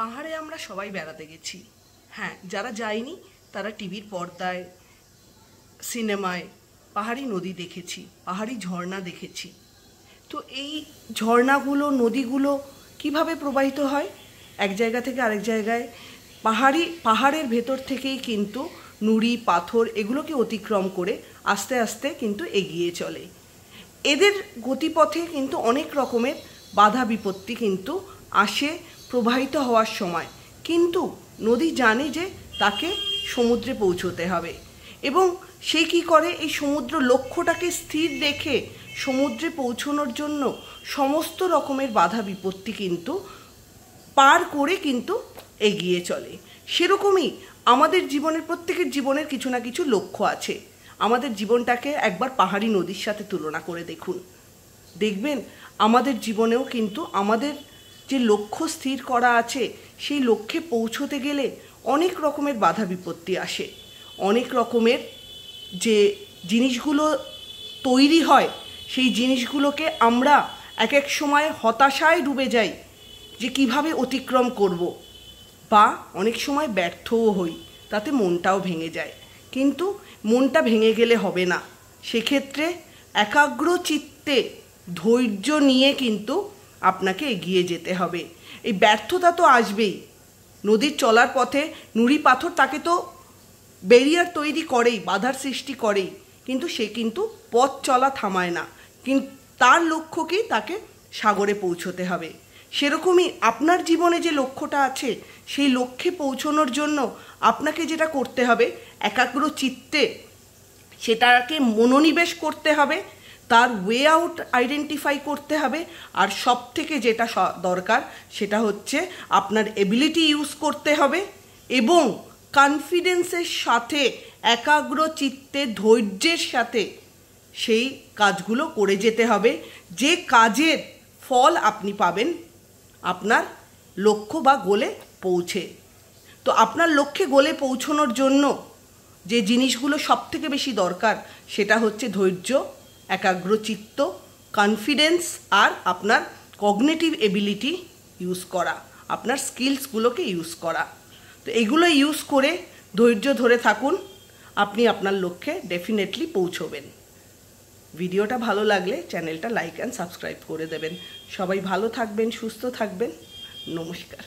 পাহাড়ে আমরা সবাই বেড়াতে গেছি। হ্যাঁ, যারা যায়নি তারা টিভির পর্দায়, সিনেমায় পাহাড়ি নদী দেখেছি, পাহাড়ি ঝর্ণা দেখেছি। তো এই ঝর্ণাগুলো, নদীগুলো কিভাবে প্রবাহিত হয় এক জায়গা থেকে আরেক জায়গায়? পাহাড়ের ভেতর থেকেই কিন্তু নুড়ি, পাথর এগুলোকে অতিক্রম করে আস্তে আস্তে কিন্তু এগিয়ে চলে। এদের গতিপথে কিন্তু অনেক রকমের বাধা বিপত্তি কিন্তু আসে প্রবাহিত হওয়ার সময়, কিন্তু নদী জানে যে তাকে সমুদ্রে পৌঁছতে হবে এবং সে কী করে, এই সমুদ্র লক্ষ্যটাকে স্থির রেখে সমুদ্রে পৌঁছানোর জন্য সমস্ত রকমের বাধা বিপত্তি কিন্তু পার করে কিন্তু এগিয়ে চলে। সেরকমই আমাদের জীবনের, প্রত্যেকের জীবনের কিছু না কিছু লক্ষ্য আছে। আমাদের জীবনটাকে একবার পাহাড়ি নদীর সাথে তুলনা করে দেখুন, দেখবেন আমাদের জীবনেও কিন্তু আমাদের যে লক্ষ্য স্থির করা আছে সেই লক্ষ্যে পৌঁছতে গেলে অনেক রকমের বাধা বিপত্তি আসে। অনেক রকমের যে জিনিসগুলো তৈরি হয় সেই জিনিসগুলোকে আমরা এক এক সময় হতাশায় ডুবে যাই যে কিভাবে অতিক্রম করব, বা অনেক সময় ব্যর্থও হই, তাতে মনটাও ভেঙে যায়। কিন্তু মনটা ভেঙে গেলে হবে না, সেক্ষেত্রে একাগ্র চিত্তে ধৈর্য নিয়ে কিন্তু আপনাকে এগিয়ে যেতে হবে। এই ব্যর্থতা তো আসবেই, নদীর চলার পথে নুড়ি পাথর তাকে তো ব্যারিয়ার তৈরি করেই, বাধার সৃষ্টি করেই, কিন্তু সে কিন্তু পথ চলা থামায় না, কিন্তু তার লক্ষ্যকেই তাকে সাগরে পৌঁছতে হবে। সেরকমই আপনার জীবনে যে লক্ষ্যটা আছে সেই লক্ষ্যে পৌঁছানোর জন্য আপনাকে যেটা করতে হবে, একাগ্র চিত্তে সেটাকে মনোনিবেশ করতে হবে, তার ওয়ে আউট আইডেন্টিফাই করতে হবে। আর সব থেকে যেটা দরকার সেটা হচ্ছে আপনার এবিলিটি ইউজ করতে হবে এবং কনফিডেন্সের সাথে, একাগ্র চিত্তে, ধৈর্যের সাথে সেই কাজগুলো করে যেতে হবে, যে কাজের ফল আপনি পাবেন আপনার লক্ষ্য বা গোলে পৌঁছে। তো আপনার লক্ষ্যে গোলে পৌঁছানোর জন্য যে জিনিসগুলো সব থেকে বেশি দরকার সেটা হচ্ছে ধৈর্য, একাগ্রচিত্ত, কনফিডেন্স আর আপনার কগনিটিভ এবিলিটি ইউজ করা, আপনার স্কিলসগুলোকে ইউজ করা। তো এগুলো ইউজ করে ধৈর্য ধরে থাকুন, আপনি আপনার লক্ষ্যে ডেফিনেটলি পৌঁছবেন। ভিডিওটা ভালো লাগলে চ্যানেলটা লাইক অ্যান্ড সাবস্ক্রাইব করে দেবেন। সবাই ভালো থাকবেন, সুস্থ থাকবেন। নমস্কার।